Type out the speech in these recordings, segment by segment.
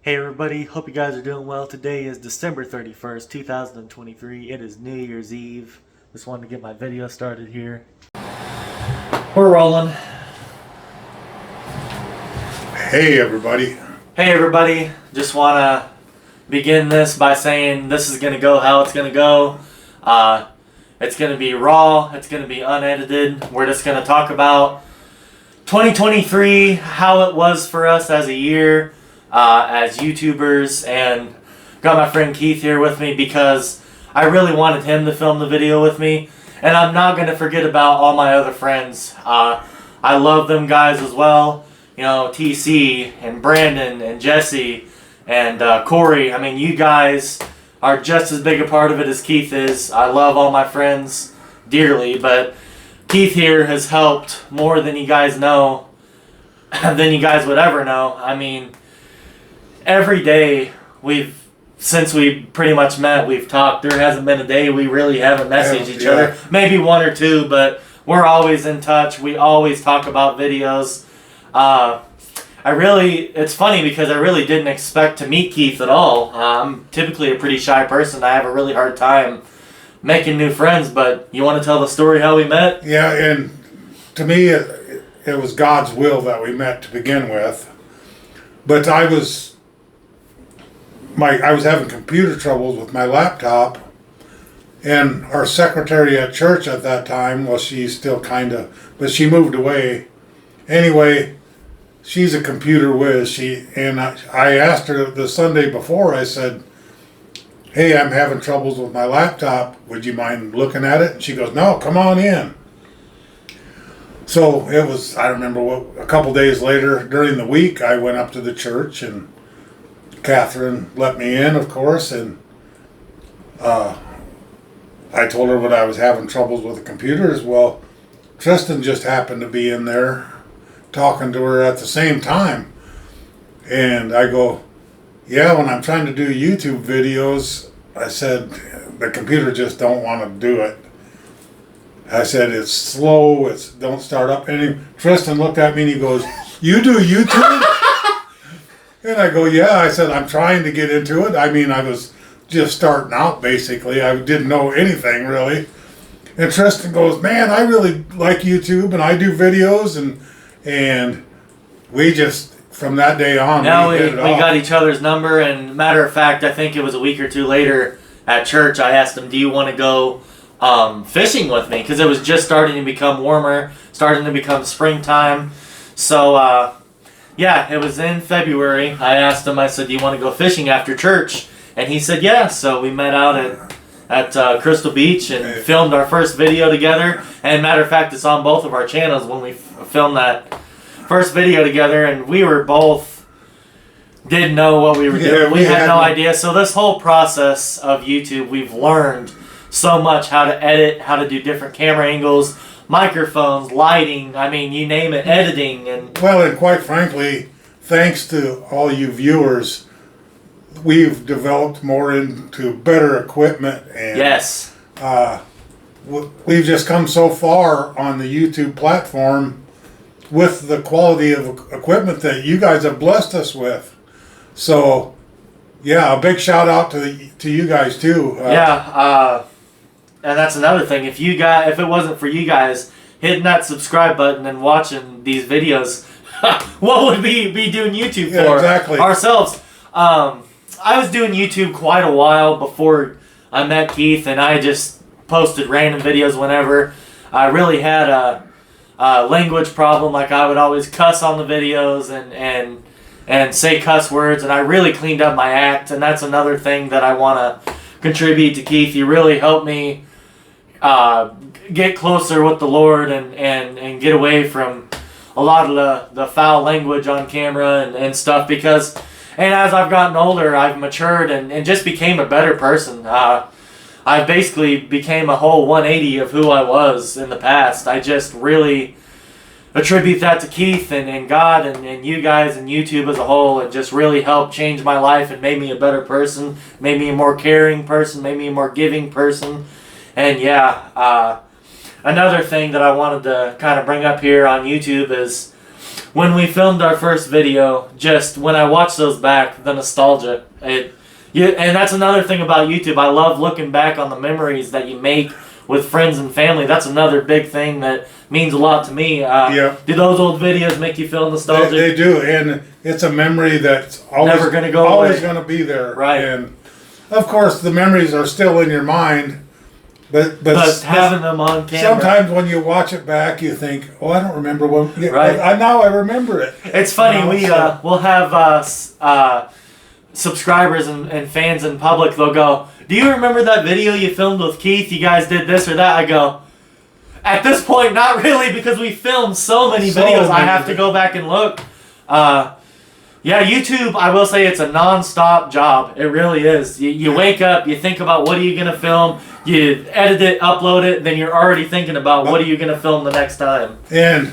Hey everybody, hope you guys are doing well. Today is December 31st, 2023. It is New Year's Eve. Just wanted to get my video started here. We're rolling. Hey everybody. Hey everybody, just want to begin this by saying this is going to go how it's going to go. It's going to be raw, it's going to be unedited. We're just going to talk about 2023, how it was for us as a year. As YouTubers, and got my friend Keith here with me because I really wanted him to film the video with me, and I'm not going to forget about all my other friends. I love them guys as well, you know, TC and Brandon and Jesse and Corey. I mean, you guys are just as big a part of it as Keith is. I love all my friends dearly, but Keith here has helped more than you guys know, than you guys would ever know. I mean, every day since we pretty much met, we've talked. There hasn't been a day we really haven't messaged each other. Maybe one or two, but we're always in touch. We always talk about videos. It's funny because I really didn't expect to meet Keith at all. I'm typically a pretty shy person. I have a really hard time making new friends, but you want to tell the story how we met? Yeah, and to me, it was God's will that we met to begin with. But I was having computer troubles with my laptop, and our secretary at church at that time, well, she's still but she moved away. Anyway, she's a computer whiz. I asked her the Sunday before, I said, hey, I'm having troubles with my laptop. Would you mind looking at it? And she goes, no, come on in. So it was, I remember a couple days later during the week, I went up to the church, and Catherine let me in, of course, and I told her what I was having troubles with the computers. Well, Tristan just happened to be in there talking to her at the same time. And I go, yeah, when I'm trying to do YouTube videos, I said, the computer just don't want to do it. I said, it's slow, don't start up. And Tristan looked at me and he goes, you do YouTube? And I go, yeah. I said, I'm trying to get into it. I mean, I was just starting out, basically. I didn't know anything, really. And Tristan goes, man, I really like YouTube, and I do videos, and we just, from that day on, we got each other's number, and matter of fact, I think it was a week or two later at church, I asked him, do you want to go fishing with me? Because it was just starting to become warmer, starting to become springtime. So, yeah, it was in February. I asked him, I said, do you want to go fishing after church? And he said, yeah. So we met out at Crystal Beach and filmed our first video together. And matter of fact, it's on both of our channels when we filmed that first video together. And we were both didn't know what we were doing. We had no idea. So this whole process of YouTube, we've learned so much how to edit, how to do different camera angles, microphones, lighting, I mean, you name it, editing. And quite frankly, thanks to all you viewers, we've developed more into better equipment, and yes, we've just come so far on the YouTube platform with the quality of equipment that you guys have blessed us with. So, yeah, a big shout out to you guys too. And that's another thing. If it wasn't for you guys hitting that subscribe button and watching these videos, what would we be doing YouTube for? Exactly. Ourselves. I was doing YouTube quite a while before I met Keith, and I just posted random videos whenever. I really had a language problem. Like, I would always cuss on the videos and say cuss words, and I really cleaned up my act, and that's another thing that I want to contribute to Keith. You really helped me get closer with the Lord and get away from a lot of the foul language on camera and stuff, and as I've gotten older, I've matured and just became a better person. I basically became a whole 180 of who I was in the past. I just really attribute that to Keith and God and you guys and YouTube as a whole. It just really helped change my life and made me a better person, made me a more caring person, made me a more giving person. And yeah, another thing that I wanted to kind of bring up here on YouTube is when we filmed our first video, just when I watch those back, the nostalgia, and that's another thing about YouTube. I love looking back on the memories that you make with friends and family. That's another big thing that means a lot to me. Do those old videos make you feel nostalgic? They do, and it's a memory that's always never going to go always away. going to be there. Right. And of course, the memories are still in your mind, but having them on camera. Sometimes when you watch it back, you think, "Oh, I don't remember when." Right. Now I remember it. It's funny. We'll have subscribers and fans in public. They'll go, "Do you remember that video you filmed with Keith? You guys did this or that." I go, at this point, not really, because we filmed so many videos. I have to go back and look. Yeah, YouTube, I will say it's a non-stop job. It really is. You wake up, you think about what are you going to film, you edit it, upload it, then you're already thinking about what are you going to film the next time. And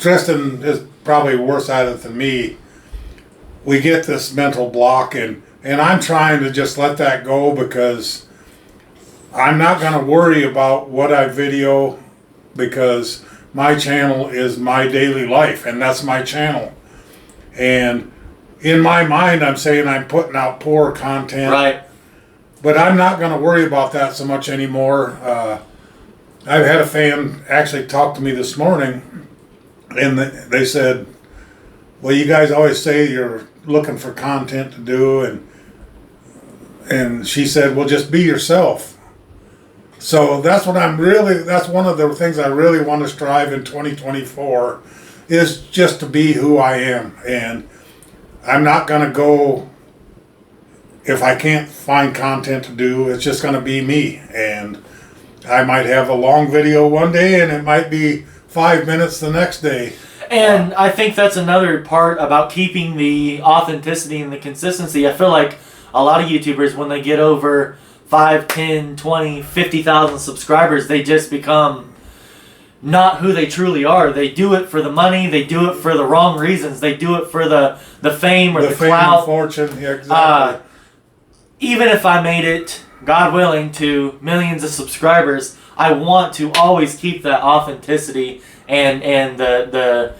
Tristan is probably worse at it than me. We get this mental block, and I'm trying to just let that go, because I'm not going to worry about what I video, because my channel is my daily life, and that's my channel. And in my mind, I'm saying I'm putting out poor content. Right. But I'm not going to worry about that so much anymore. I've had a fan actually talk to me this morning, and they said, "Well, you guys always say you're looking for content to do," and she said, "Well, just be yourself." So that's what that's one of the things I really want to strive in 2024, is just to be who I am. And I'm not going to go, if I can't find content to do, it's just going to be me. And I might have a long video one day, and it might be 5 minutes the next day. And I think that's another part about keeping the authenticity and the consistency. I feel like a lot of YouTubers, when they get over 5, 10, 20, 50,000 subscribers, they just become not who they truly are. They do it for the money. They do it for the wrong reasons. They do it for the fame or the fame clout. and fortune. Yeah, exactly. Even if I made it, God willing, to millions of subscribers, I want to always keep that authenticity and the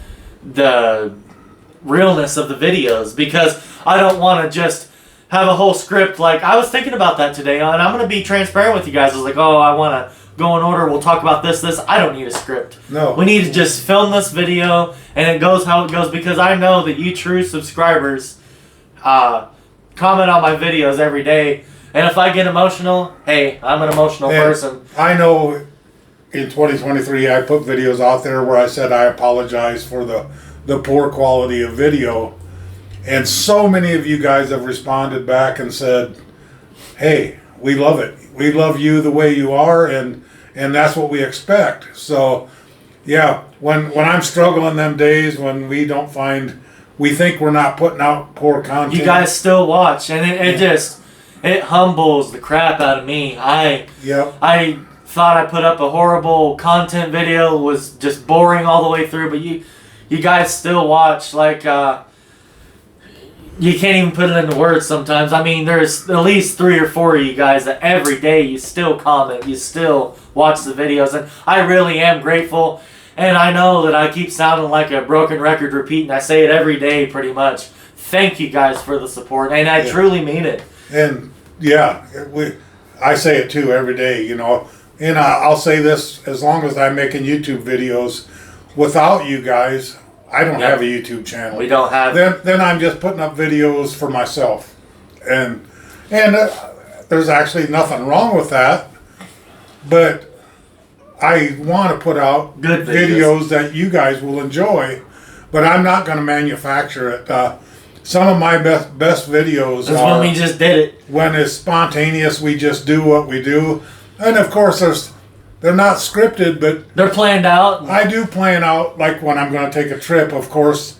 realness of the videos, because I don't want to just have a whole script. Like, I was thinking about that today, and I'm going to be transparent with you guys. I was like, oh, I want to go in order, we'll talk about this. I don't need a script. No. We need to just film this video, and it goes how it goes, because I know that you true subscribers comment on my videos every day, and if I get emotional, hey, I'm an emotional person. I know in 2023 I put videos out there where I said I apologize for the poor quality of video, and so many of you guys have responded back and said, hey, we love it. We love you the way you are, and that's what we expect. So, yeah, when I'm struggling them days when we think we're not putting out poor content. You guys still watch, and it humbles the crap out of me. I thought I put up a horrible content video, was just boring all the way through, but you guys still watch. Like, you can't even put it into words sometimes. I mean, there's at least 3 or 4 of you guys that every day you still comment, you still watch the videos, and I really am grateful. And I know that I keep sounding like a broken record repeating. I say it every day pretty much. Thank you guys for the support, and I truly mean it. And yeah, I say it too every day, you know. And I'll say this, as long as I'm making YouTube videos, without you guys, I don't have a YouTube channel. We don't have. Then I'm just putting up videos for myself, and there's actually nothing wrong with that. But I want to put out good videos that you guys will enjoy, but I'm not going to manufacture it. Some of my best videos are when we just did it. When it's spontaneous, we just do what we do, and of course they're not scripted, but they're planned out. I do plan out, like when I'm going to take a trip, of course,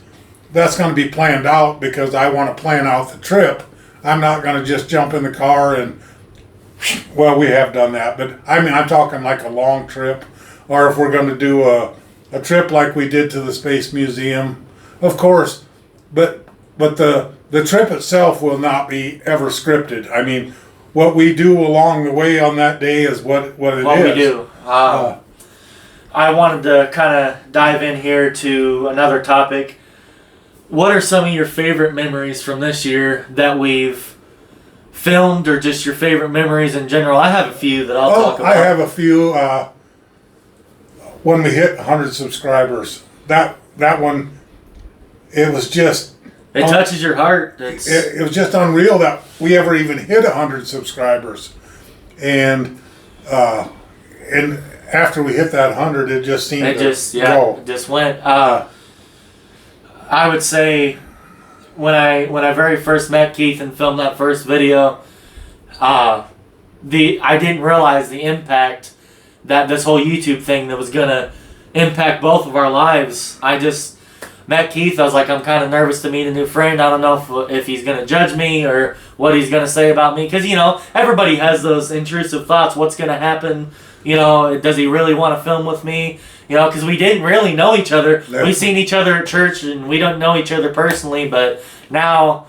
that's going to be planned out because I want to plan out the trip. I'm not going to just jump in the car and, well, we have done that, but I mean, I'm talking like a long trip, or if we're going to do a trip like we did to the Space Museum, of course, but the trip itself will not be ever scripted. I mean, what we do along the way on that day is what it is. What we do. I wanted to kind of dive in here to another topic. What are some of your favorite memories from this year that we've filmed, or just your favorite memories in general? I have a few that I'll talk about. I have a few. When we hit 100 subscribers, that one, it was just. It touches your heart. It was just unreal that we ever even hit 100 subscribers, and after we hit that 100, it just seemed it to just go. it just went. I would say when I very first met Keith and filmed that first video, I didn't realize the impact that this whole YouTube thing that was gonna impact both of our lives. I just met Keith. I was like, I'm kind of nervous to meet a new friend. I don't know if he's gonna judge me or what he's gonna say about me, because everybody has those intrusive thoughts. What's gonna happen? Does he really want to film with me? Because we didn't really know each other. No. We've seen each other at church, and we don't know each other personally. But now,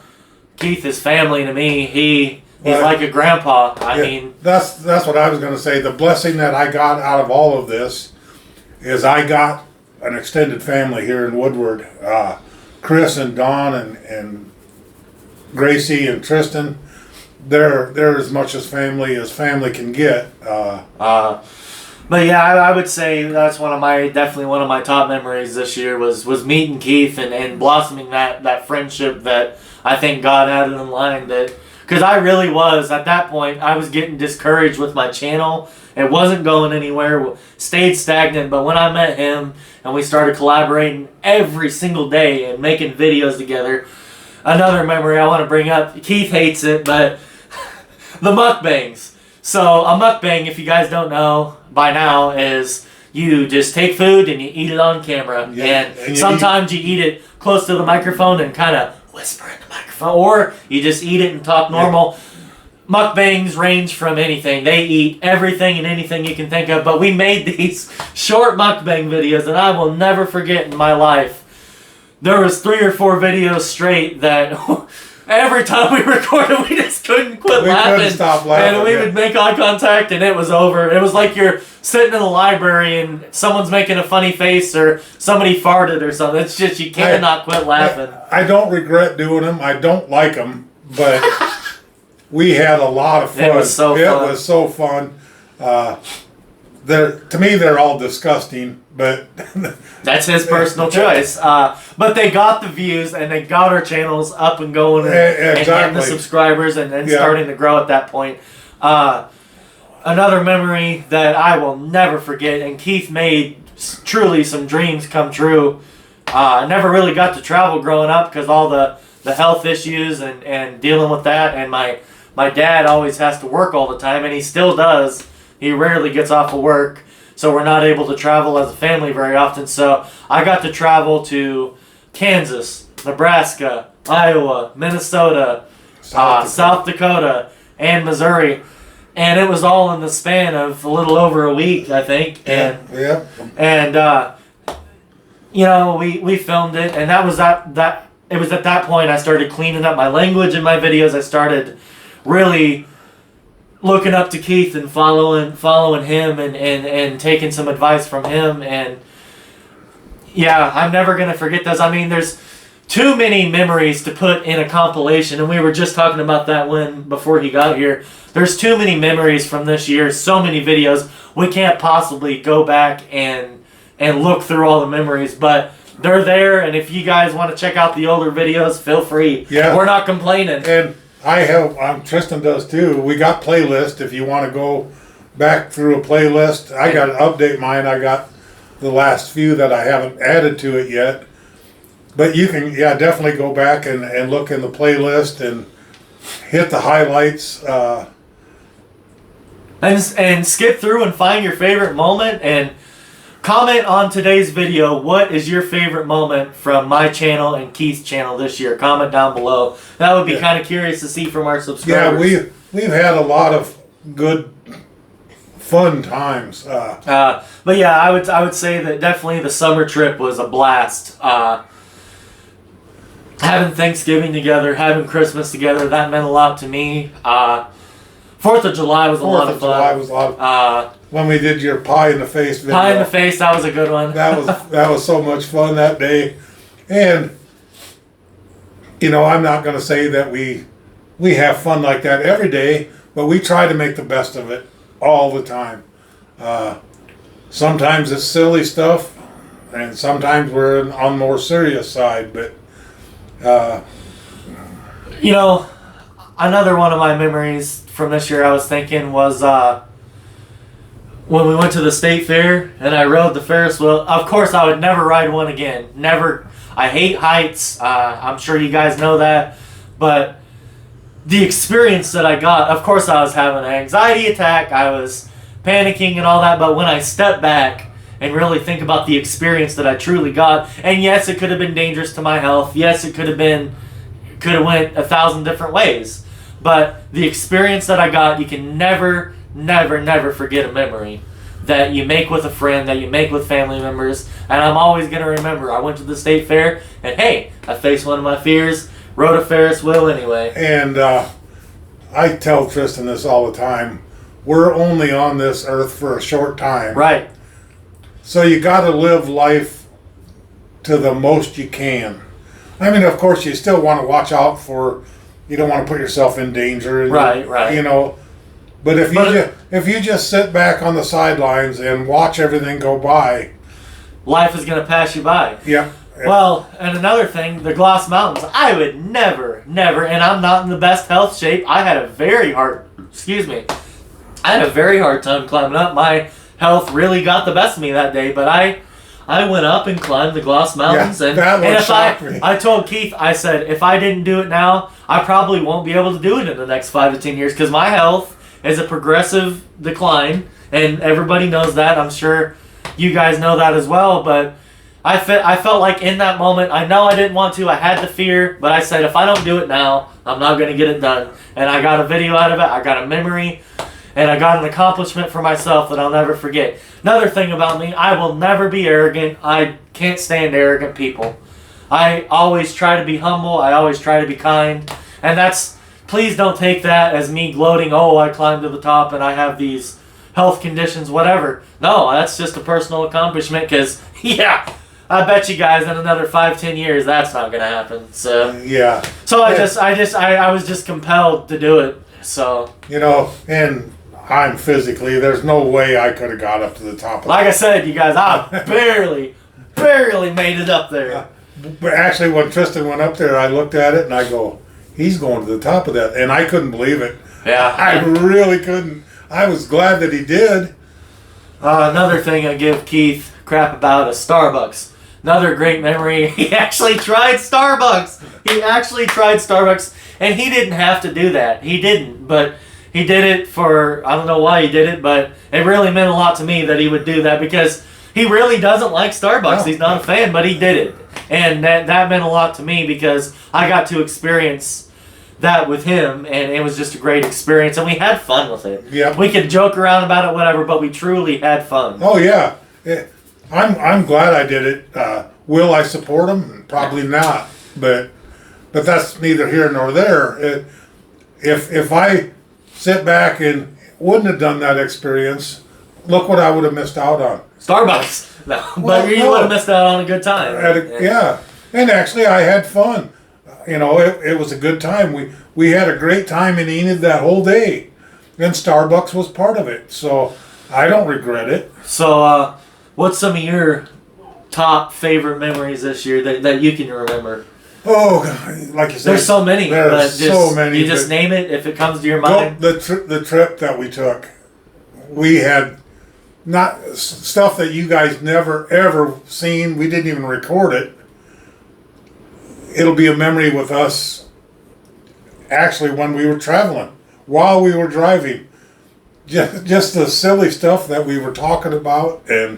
Keith is family to me. He's like a grandpa. I mean, that's what I was going to say. The blessing that I got out of all of this is I got an extended family here in Woodward. Chris and Dawn and Gracie and Tristan. They're as much as family can get. But yeah, I would say that's definitely one of my top memories this year was meeting Keith and blossoming that friendship that I think God had in line. Because I really was, at that point, I was getting discouraged with my channel. It wasn't going anywhere, stayed stagnant. But when I met him and we started collaborating every single day and making videos together, another memory I want to bring up, Keith hates it, but the mukbangs. So a mukbang, if you guys don't know by now, is you just take food and you eat it on camera. Yeah, and sometimes you eat it close to the microphone and kind of whisper in the microphone, or you just eat it and talk normal. Yeah. Mukbangs range from anything. They eat everything and anything you can think of. But we made these short mukbang videos that I will never forget in my life. There was 3 or 4 videos straight that every time we recorded, we just couldn't quit laughing. Couldn't stop laughing. And we would make eye contact, and it was over. It was like you're sitting in the library and someone's making a funny face or somebody farted or something. It's just you cannot quit laughing. I don't regret doing them. I don't like them, but we had a lot of fun. It was so fun. It was so fun. To me, they're all disgusting, but that's his personal choice. But they got the views and they got our channels up and going and getting the subscribers and then starting to grow at that point. Another memory that I will never forget, and Keith made truly some dreams come true. I never really got to travel growing up because all the health issues and dealing with that, and my dad always has to work all the time, and he still does. He rarely gets off of work, so we're not able to travel as a family very often. So I got to travel to Kansas, Nebraska, Iowa, Minnesota, South Dakota, and Missouri. And it was all in the span of a little over a week, I think. And we filmed it, and that was that. It was at that point I started cleaning up my language in my videos. I started really looking up to Keith and following him and taking some advice from him. And yeah, I'm never gonna forget those. I mean, there's too many memories to put in a compilation, and we were just talking about that before he got here. There's too many memories from this year, so many videos. We can't possibly go back and look through all the memories, but they're there, and if you guys want to check out the older videos, feel free. Yeah. We're not complaining. And I have, Tristan does too. We got playlist if you want to go back through a playlist. I got to update mine. I got the last few that I haven't added to it yet. But you can, definitely go back and look in the playlist and hit the highlights. And skip through and find your favorite moment and comment on today's video. What is your favorite moment from my channel and Keith's channel this year? Comment down below. That would be kind of curious to see from our subscribers. Yeah, we've had a lot of good, fun times. But yeah, I would say that definitely the summer trip was a blast. Having Thanksgiving together, having Christmas together, that meant a lot to me. 4th of July was a lot of fun. 4th of July was a lot of when we did your pie in the face video. Pie in the face, that was a good one. That was so much fun that day. And I'm not going to say that we have fun like that every day, but we try to make the best of it all the time. Sometimes it's silly stuff, and sometimes we're on the more serious side, but another one of my memories from this year I was thinking was when we went to the state fair and I rode the Ferris wheel. Of course, I would never ride one again. Never. I hate heights. I'm sure you guys know that. But the experience that I got, of course I was having an anxiety attack. I was panicking and all that. But when I step back and really think about the experience that I truly got, and yes, it could have been dangerous to my health. Yes, it could have went 1,000 different ways. But the experience that I got, you can never, never, never forget a memory that you make with a friend, that you make with family members. And I'm always going to remember, I went to the state fair, and hey, I faced one of my fears, rode a Ferris wheel anyway. And I tell Tristan this all the time. We're only on this earth for a short time. Right. So you got to live life to the most you can. I mean, of course, you still want to watch out for, you don't want to put yourself in danger. Right. But if you just sit back on the sidelines and watch everything go by, life is going to pass you by. Yeah. Well, and another thing, the Gloss Mountains, I would never, and I'm not in the best health shape. I had a very hard time climbing up. My health really got the best of me that day, but I went up and climbed the Gloss Mountains. Yeah, that one shocked me. I told Keith, I said, if I didn't do it now, I probably won't be able to do it in the next 5 to 10 years because my health is a progressive decline, and everybody knows that. I'm sure you guys know that as well, but I felt like in that moment, I know I didn't want to, I had the fear, but I said, if I don't do it now, I'm not going to get it done. And I got a video out of it, I got a memory, and I got an accomplishment for myself that I'll never forget. Another thing about me, I will never be arrogant. I can't stand arrogant people. I always try to be humble, I always try to be kind, and please don't take that as me gloating, oh, I climbed to the top and I have these health conditions, whatever. No, that's just a personal accomplishment because, yeah, I bet you guys in another 5-10 years that's not going to happen. So yeah. So I was just compelled to do it. So and I'm physically, there's no way I could have got up to the top of like I said, you guys, I barely made it up there. But actually, when Tristan went up there, I looked at it and I go, he's going to the top of that. And I couldn't believe it. Yeah. I really couldn't. I was glad that he did. Another thing I give Keith crap about is Starbucks. Another great memory. He actually tried Starbucks. And he didn't have to do that. He didn't. But he did it for, I don't know why he did it, but it really meant a lot to me that he would do that because he really doesn't like Starbucks. No. He's not a fan, but he did it. And that meant a lot to me because I got to experience that with him, and it was just a great experience, and we had fun with it. Yeah. We could joke around about it, whatever, but we truly had fun. Oh, yeah. I'm glad I did it. Will I support him? Probably not. But that's neither here nor there. If I sit back and wouldn't have done that experience, look what I would have missed out on. Starbucks. No, but you would have missed out on a good time. Yeah. And actually, I had fun. It was a good time. We had a great time in Enid that whole day. And Starbucks was part of it. So I don't regret it. So what's some of your top favorite memories this year that you can remember? Oh, like you said, there's so many. There's so many. You just name it if it comes to your mind. The trip that we took, we had not stuff that you guys never ever seen. We didn't even record it. It'll be a memory with us. Actually, when we were traveling, while we were driving, just the silly stuff that we were talking about, and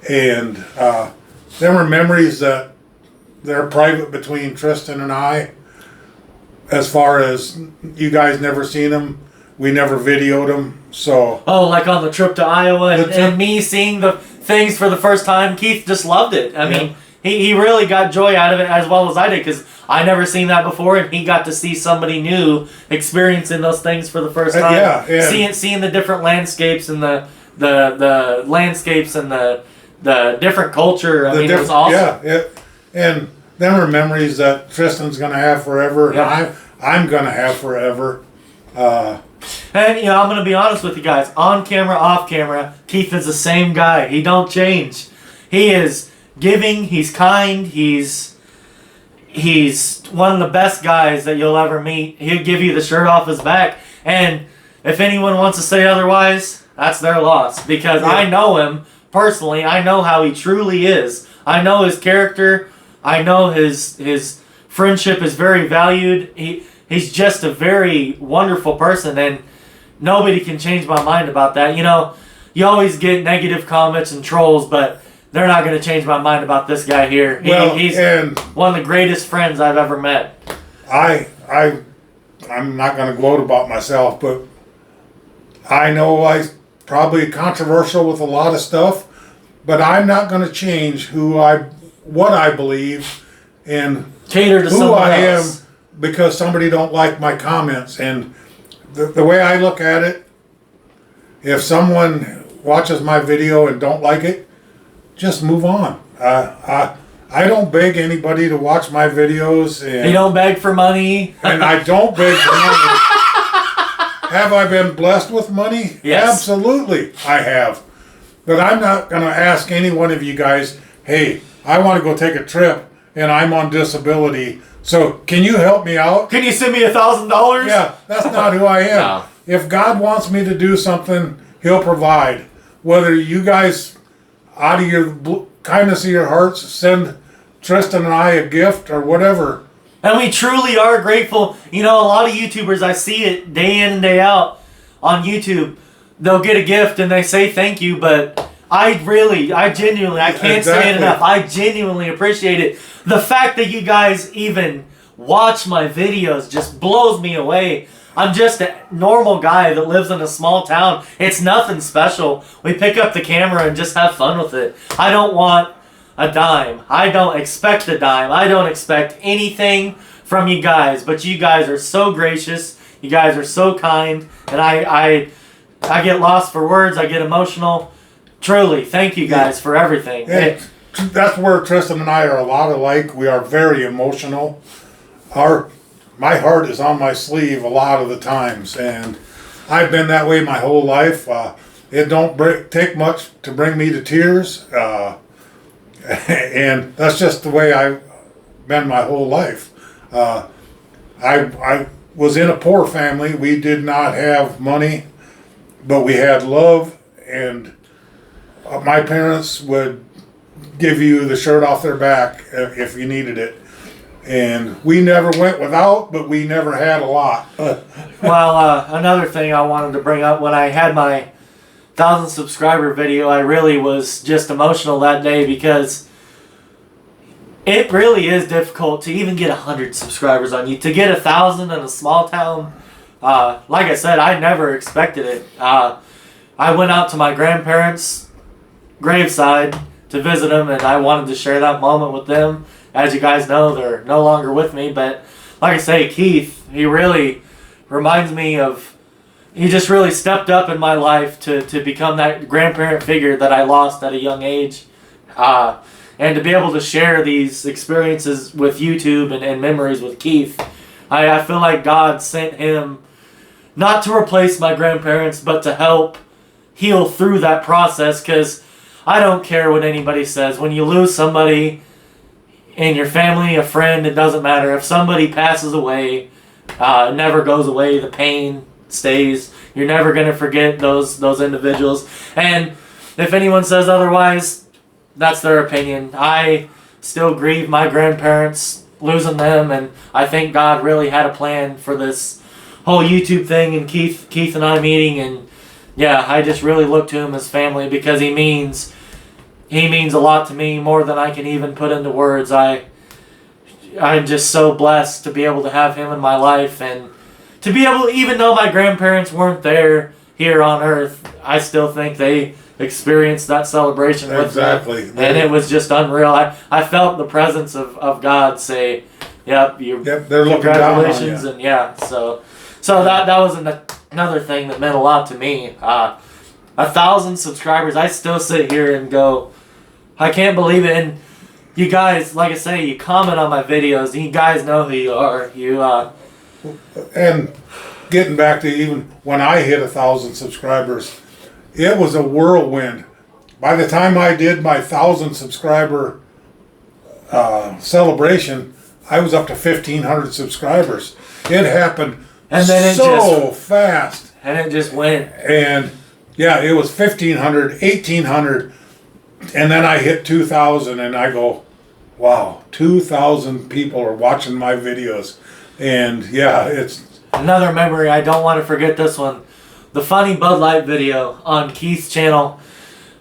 there were memories that they're private between Tristan and I. As far as you guys never seen them, we never videoed them. So like on the trip to Iowa and me seeing the things for the first time, Keith just loved it. I mean, he really got joy out of it as well as I did because I never seen that before, and he got to see somebody new experiencing those things for the first time. Yeah. Seeing the different landscapes and the the landscapes and the different culture. I mean, it was awesome. Yeah, and them are memories that Tristan's gonna have forever, Yep. and I'm gonna have forever. And I'm gonna be honest with you guys. On camera, off camera, Keith is the same guy. He don't change. He is giving. He's kind. He's one of the best guys that you'll ever meet. He'll give you the shirt off his back. And if anyone wants to say otherwise, that's their loss. Because I know him personally. I know how he truly is. I know his character. I know his friendship is very valued. He's just a very wonderful person, and nobody can change my mind about that. You always get negative comments and trolls, but they're not going to change my mind about this guy here. He's one of the greatest friends I've ever met. I'm not going to gloat about myself, but I know I'm probably controversial with a lot of stuff, but I'm not going to change what I believe and Cater to who someone I else. am because somebody don't like my comments. And the way I look at it, if someone watches my video and don't like it, just move on. I don't beg anybody to watch my videos. And You don't beg for money. and I don't beg for money. Have I been blessed with money? Yes. Absolutely, I have. But I'm not going to ask any one of you guys, hey, I want to go take a trip and I'm on disability, so can you help me out? Can you send me $1,000? Yeah, that's not who I am. No. If God wants me to do something, He'll provide. Whether you guys, out of your kindness of your hearts, send Tristan and I a gift or whatever. And we truly are grateful. A lot of YouTubers, I see it day in and day out on YouTube. They'll get a gift and they say thank you, but I genuinely, I can't say it Exactly. enough. I genuinely appreciate it. The fact that you guys even watch my videos just blows me away. I'm just a normal guy that lives in a small town. It's nothing special. We pick up the camera and just have fun with it. I don't want a dime. I don't expect a dime. I don't expect anything from you guys, but you guys are so gracious. You guys are so kind, and I get lost for words. I get emotional. Truly, thank you guys for everything. And that's where Tristan and I are a lot alike. We are very emotional. My heart is on my sleeve a lot of the times, and I've been that way my whole life. It don't take much to bring me to tears, and that's just the way I've been my whole life. I was in a poor family. We did not have money, but we had love, and my parents would give you the shirt off their back if you needed it. And we never went without, but we never had a lot. Well, another thing I wanted to bring up, when I had my 1,000 subscriber video, I really was just emotional that day because it really is difficult to even get 100 subscribers on you. To get 1,000 in a small town, like I said, I never expected it. I went out to my grandparents' graveside to visit them, and I wanted to share that moment with them. As you guys know, they're no longer with me, but like I say, Keith, he really reminds me of, he just really stepped up in my life to become that grandparent figure that I lost at a young age. And to be able to share these experiences with YouTube and memories with Keith, I feel like God sent him not to replace my grandparents, but to help heal through that process, because I don't care what anybody says. When you lose somebody in your family, a friend, it doesn't matter. If somebody passes away, it never goes away. The pain stays. You're never going to forget those individuals. And if anyone says otherwise, that's their opinion. I still grieve my grandparents, losing them, and I think God really had a plan for this whole YouTube thing and Keith and I meeting. And yeah, I just really look to him as family, because he means a lot to me, more than I can even put into words. I'm just so blessed to be able to have him in my life, and to be able, even though my grandparents weren't there here on earth, I still think they experienced that celebration with me. Exactly. And it was just unreal. I felt the presence of God say, yep, They're looking down on congratulations. you. And yeah, so that was another thing that meant a lot to me. 1,000 subscribers. I still sit here and go, I can't believe it. And you guys, like I say, you comment on my videos. And you guys know who you are. And getting back to even when I hit 1,000 subscribers, it was a whirlwind. By the time I did my 1,000 subscriber celebration, I was up to 1,500 subscribers. It happened and then fast. And it just went. And yeah, it was 1,500, 1,800, and then I hit 2,000, and I go, wow, 2,000 people are watching my videos. And yeah, it's another memory. I don't want to forget this one. The funny Bud Light video on Keith's channel.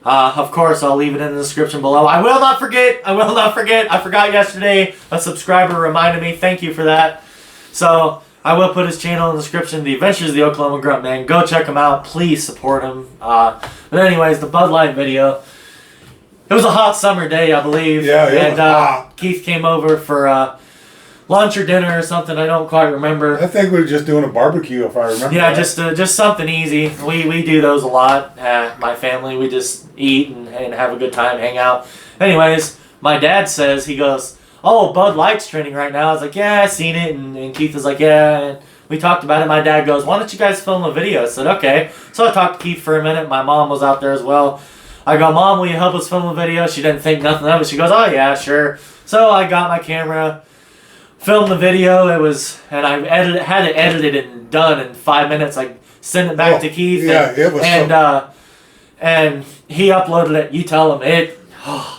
Of course, I'll leave it in the description below. I will not forget. I forgot yesterday. A subscriber reminded me. Thank you for that. So I will put his channel in the description. The Adventures of the Oklahoma Grunt Man. Go check him out. Please support him. But anyways, the Bud Light video. It was a hot summer day, I believe. Yeah, it was hot. Keith came over for lunch or dinner or something. I don't quite remember. I think we were just doing a barbecue, if I remember. Yeah, right. just something easy. We do those a lot. My family, we just eat and have a good time, hang out. Anyways, my dad says, he goes, oh, Bud Light's trending right now. I was like, yeah, I seen it. And Keith was like, yeah. And we talked about it. My dad goes, why don't you guys film a video? I said, okay. So I talked to Keith for a minute. My mom was out there as well. I go, Mom, will you help us film a video? She didn't think nothing of it. She goes, oh, yeah, sure. So I got my camera, filmed the video. And I had it edited and done in 5 minutes. I sent it back to Keith. Yeah, it was and he uploaded it. You tell him it.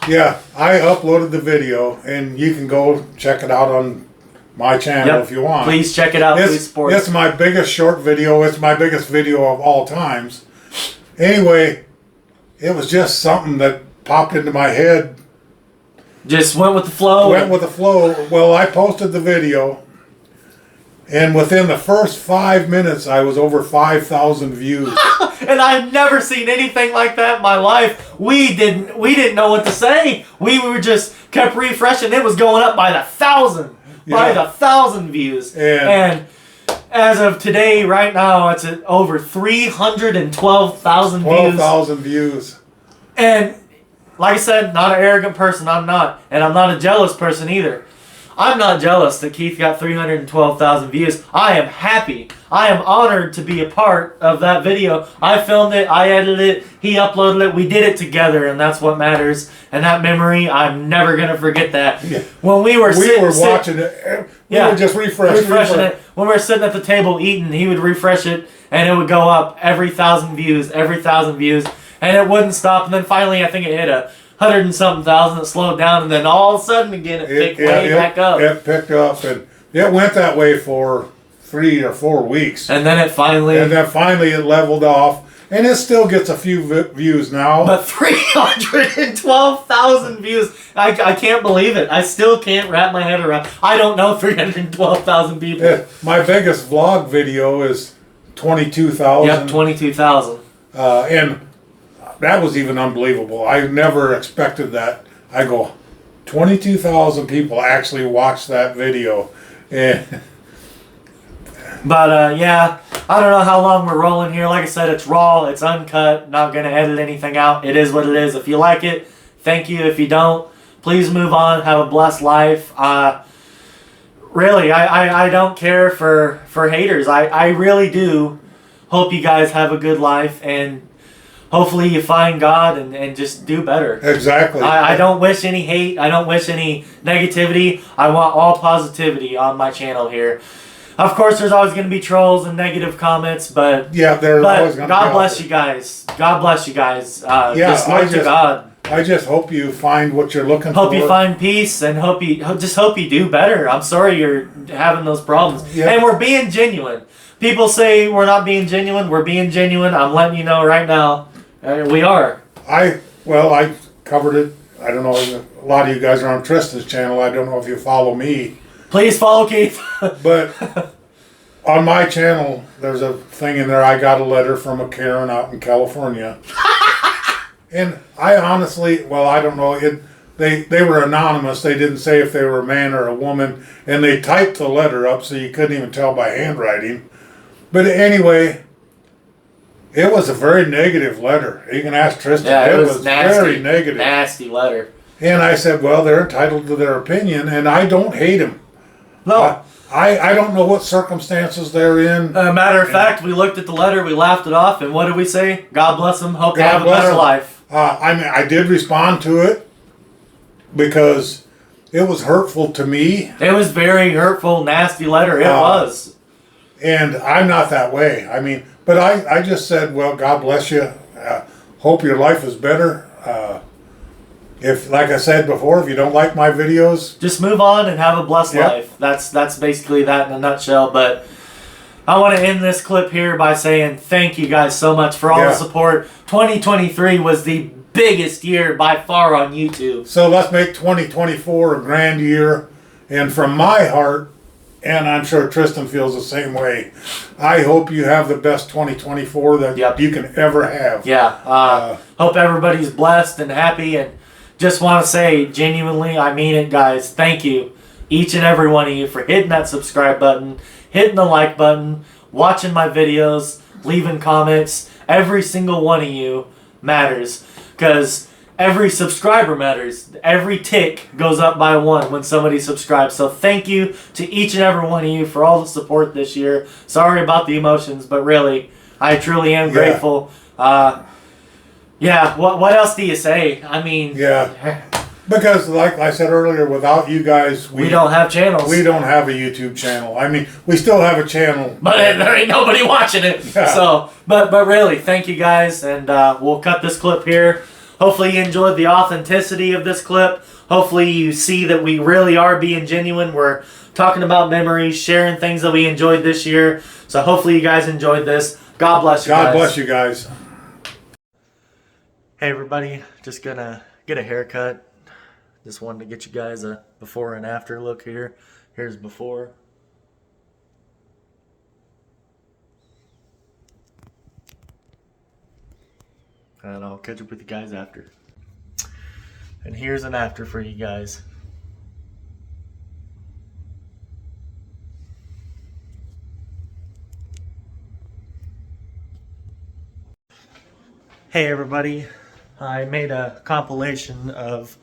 Yeah, I uploaded the video, and you can go check it out on my channel if you want. Please check it out. Please support it. It's my biggest short video. It's my biggest video of all times. Anyway, it was just something that popped into my head. Just went with the flow. Well, I posted the video, and within the first 5 minutes, I was over 5,000 views. And I've never seen anything like that in my life. We didn't know what to say. We were just kept refreshing. It was going up by the 1,000. Yeah. By the 1,000 views. And as of today, right now, it's at over 312,000 views. 12,000 views. And like I said, not an arrogant person. I'm not. And I'm not a jealous person either. I'm not jealous that Keith got 312,000 views. I am happy. I am honored to be a part of that video. I filmed it. I edited it. He uploaded it. We did it together, and that's what matters. And that memory, I'm never going to forget that. Yeah. When we were watching it. We were just refreshing it. When we were sitting at the table eating, he would refresh it, and it would go up every 1,000 views, and it wouldn't stop. And then finally, I think it hit 100 and something thousand. It slowed down, and then all of a sudden again, it picked back up. It picked up, and it went that way for 3 or 4 weeks. And then finally it leveled off. And it still gets a few views now. But 312,000 views. I can't believe it. I still can't wrap my head around. I don't know 312,000 people. Yeah, my biggest vlog video is 22,000. Yep, 22,000. And that was even unbelievable. I never expected that. I go, 22,000 people actually watched that video. And but yeah, I don't know how long we're rolling here. Like I said, it's raw, it's uncut, not going to edit anything out. It is what it is. If you like it, thank you. If you don't, please move on. Have a blessed life. Really, I don't care for haters. I really do hope you guys have a good life, and hopefully you find God and just do better. Exactly. I don't wish any hate. I don't wish any negativity. I want all positivity on my channel here. Of course, there's always going to be trolls and negative comments, but yeah, there's always going to be. God bless you guys. God bless you guys. Just look to God. I just hope you find what you're looking for. Hope you find peace, and hope you do better. I'm sorry you're having those problems. Yeah. And we're being genuine. People say we're not being genuine. We're being genuine. I'm letting you know right now. We are. I covered it. I don't know. A lot of you guys are on Tristan's channel. I don't know if you follow me. Please follow Keith. But on my channel, there's a thing in there. I got a letter from a Karen out in California. And I honestly, I don't know. They were anonymous. They didn't say if they were a man or a woman. And they typed the letter up so you couldn't even tell by handwriting. But anyway, It was a very negative letter. You can ask Tristan. Yeah, it was nasty, very negative. nasty letter. And I said, well, they're entitled to their opinion, and I don't hate them. No. I don't know what circumstances they're in. Matter of fact, we looked at the letter, we laughed it off, and what did we say? God bless them. Hope they have a better life. I mean, I did respond to it because it was hurtful to me. It was very hurtful, nasty letter. It was. And I'm not that way. I mean, but I just said, well, God bless you. Hope your life is better. If, like I said before, if you don't like my videos, just move on and have a blessed life. That's basically that in a nutshell. But I want to end this clip here by saying thank you guys so much for all the support. 2023 was the biggest year by far on YouTube. So let's make 2024 a grand year. And from my heart, and I'm sure Tristan feels the same way, I hope you have the best 2024 that you can ever have. Yeah. Hope everybody's blessed and happy. And just want to say, genuinely, I mean it, guys. Thank you, each and every one of you, for hitting that subscribe button, hitting the like button, watching my videos, leaving comments. Every single one of you matters, because every subscriber matters. Every tick goes up by one when somebody subscribes. So thank you to each and every one of you for all the support this year. Sorry about the emotions, but really, I truly am grateful. Yeah, what else do you say? I mean... Yeah, because like I said earlier, without you guys... We don't have channels. We don't have a YouTube channel. I mean, we still have a channel. But there ain't nobody watching it. Yeah. So, but really, thank you guys, and we'll cut this clip here. Hopefully you enjoyed the authenticity of this clip. Hopefully you see that we really are being genuine. We're talking about memories, sharing things that we enjoyed this year. So hopefully you guys enjoyed this. God bless you guys. God bless you guys. Hey everybody, just gonna get a haircut. Just wanted to get you guys a before and after look here. Here's before. And I'll catch up with you guys after. And here's an after for you guys. Hey everybody, I made a compilation of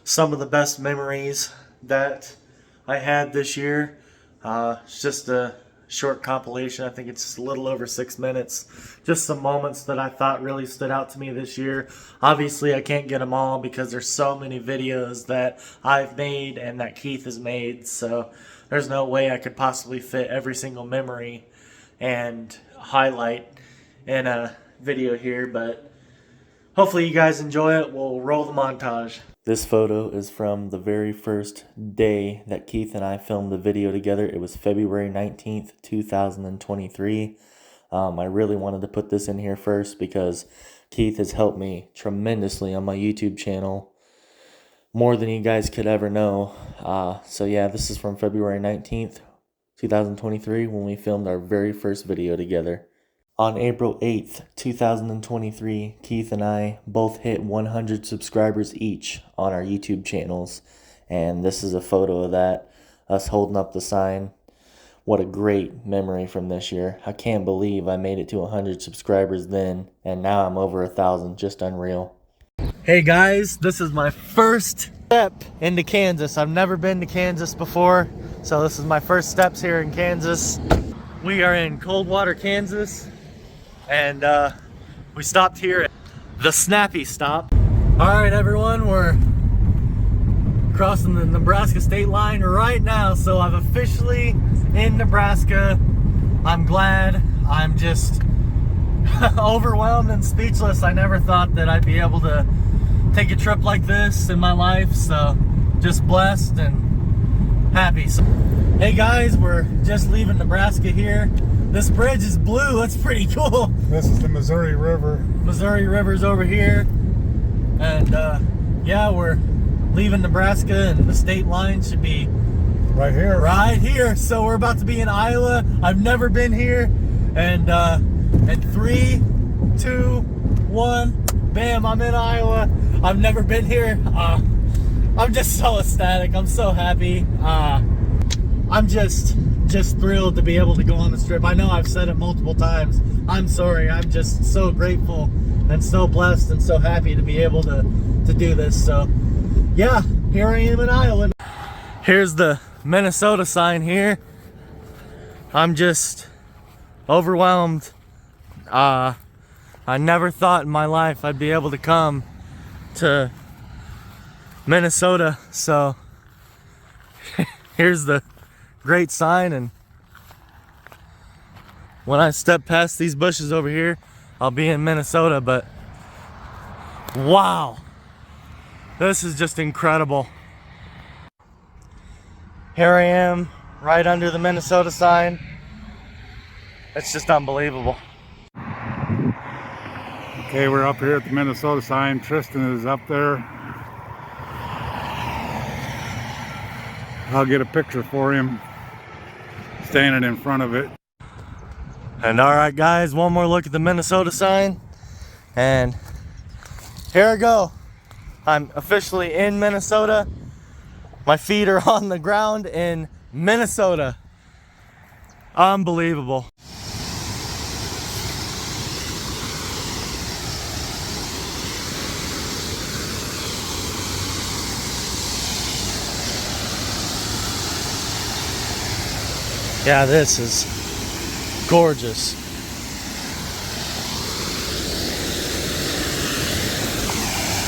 some of the best memories that I had this year. It's just a short compilation. I think it's just a little over 6 minutes. Just some moments that I thought really stood out to me this year. Obviously I can't get them all because there's so many videos that I've made and that Keith has made, so there's no way I could possibly fit every single memory and highlight in a video here, but hopefully you guys enjoy it. We'll roll the montage. This photo is from the very first day that Keith and I filmed the video together. It was February 19th, 2023. I really wanted to put this in here first because Keith has helped me tremendously on my YouTube channel. More than you guys could ever know. So yeah, this is from February 19th, 2023 when we filmed our very first video together. On April 8th, 2023, Keith and I both hit 100 subscribers each on our YouTube channels. And this is a photo of that, us holding up the sign. What a great memory from this year. I can't believe I made it to 100 subscribers then, and now I'm over 1,000. Just unreal. Hey guys, this is my first step into Kansas. I've never been to Kansas before, so this is my first steps here in Kansas. We are in Coldwater, Kansas. And we stopped here at the Snappy Stop. Alright everyone, we're crossing the Nebraska state line right now, so I'm officially in Nebraska. I'm glad. I'm just overwhelmed and speechless. I never thought that I'd be able to take a trip like this in my life, so just blessed and happy. So, hey guys, we're just leaving Nebraska here. This bridge is blue. That's pretty cool. This is the Missouri River. Missouri River's over here. And yeah, we're leaving Nebraska and the state line should be right here. Right here. So we're about to be in Iowa. I've never been here. And 3, 2, 1, bam, I'm in Iowa. I've never been here. I'm just so ecstatic. I'm so happy. I'm just just thrilled to be able to go on this trip. I know I've said it multiple times. I'm sorry. I'm just so grateful and so blessed and so happy to be able to do this. So yeah, here I am in Iowa. Here's the Minnesota sign here. I'm just overwhelmed. I never thought in my life I'd be able to come to Minnesota. So here's the great sign, and when I step past these bushes over here, I'll be in Minnesota. But wow, this is just incredible. Here I am right under the Minnesota sign. It's just unbelievable. Okay, we're up here at the Minnesota sign. Tristan is up there. I'll get a picture for him standing in front of it. And all right, guys, one more look at the Minnesota sign. And here I go. I'm officially in Minnesota. My feet are on the ground in Minnesota. Unbelievable. Yeah, this is gorgeous.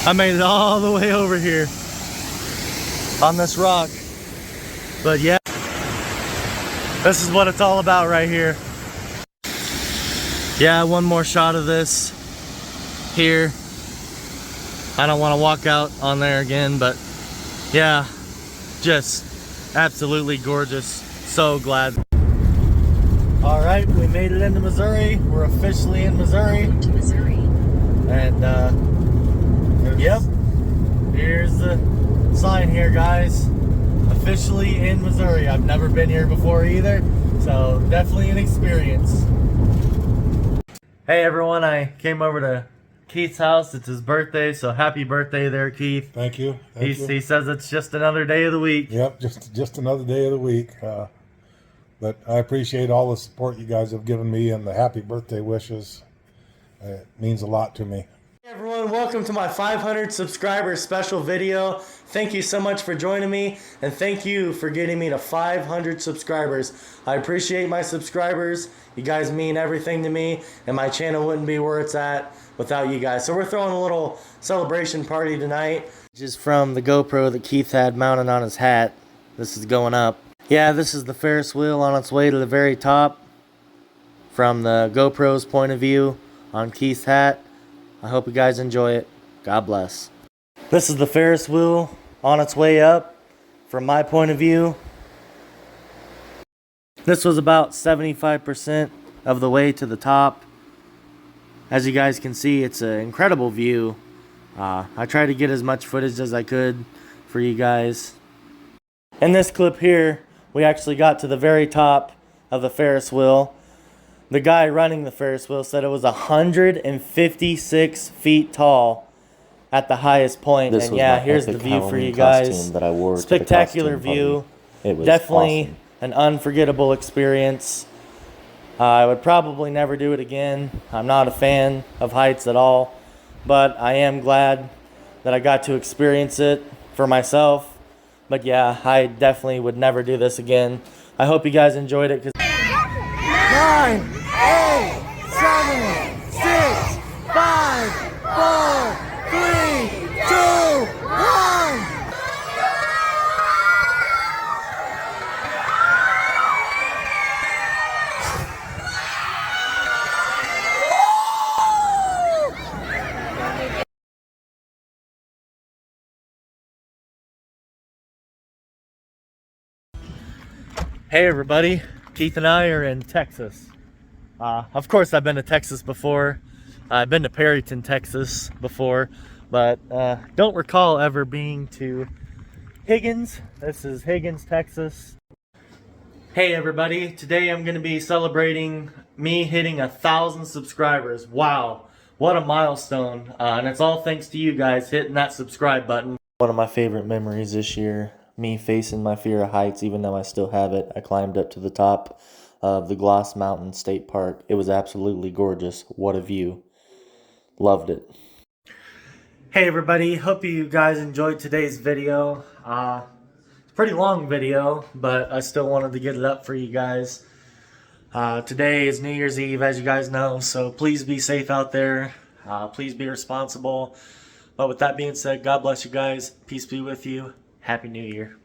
I made it all the way over here on this rock. But yeah, this is what it's all about right here. Yeah, one more shot of this here. I don't want to walk out on there again, but yeah, just absolutely gorgeous. So glad. All right, we made it into Missouri. We're officially in Missouri. And yep, here's the sign here, guys. Officially in Missouri. I've never been here before either, so definitely an experience. Hey everyone, I came over to Keith's house. It's his birthday, so happy birthday there, Keith. Thank you. He says it's just another day of the week. Yep, just another day of the week. But I appreciate all the support you guys have given me and the happy birthday wishes. It means a lot to me. Hey everyone, welcome to my 500 subscribers special video. Thank you so much for joining me, and thank you for getting me to 500 subscribers. I appreciate my subscribers. You guys mean everything to me, and my channel wouldn't be where it's at without you guys. So we're throwing a little celebration party tonight. Just from the GoPro that Keith had mounted on his hat. This is going up. Yeah, this is the Ferris wheel on its way to the very top from the GoPro's point of view on Keith's hat. I hope you guys enjoy it. God bless. This is the Ferris wheel on its way up from my point of view. This was about 75% of the way to the top. As you guys can see, it's an incredible view. I tried to get as much footage as I could for you guys. In this clip here, we actually got to the very top of the Ferris wheel. The guy running the Ferris wheel said it was 156 feet tall at the highest point. This and yeah, here's the view for you guys. That I wore Spectacular view. It was definitely awesome. An unforgettable experience. I would probably never do it again. I'm not a fan of heights at all, but I am glad that I got to experience it for myself. But yeah, I definitely would never do this again. I hope you guys enjoyed it. 9, 8, 7, 6, 5, 4, 3, 2, 1. Hey everybody, Keith and I are in Texas. Of course I've been to Texas before. I've been to Perryton, Texas before, but don't recall ever being to Higgins. This is Higgins, Texas. Hey everybody, today I'm going to be celebrating me hitting 1,000 subscribers. Wow, what a milestone. And it's all thanks to you guys hitting that subscribe button. One of my favorite memories this year me facing my fear of heights, even though I still have it. I climbed up to the top of the Gloss Mountain State Park. It was absolutely gorgeous. What a view. Loved it. Hey everybody, hope you guys enjoyed today's video. It's a pretty long video, but I still wanted to get it up for you guys. Today is New Year's Eve, as you guys know, so please be safe out there. Please be responsible. But with that being said, God bless you guys. Peace be with you. Happy New Year.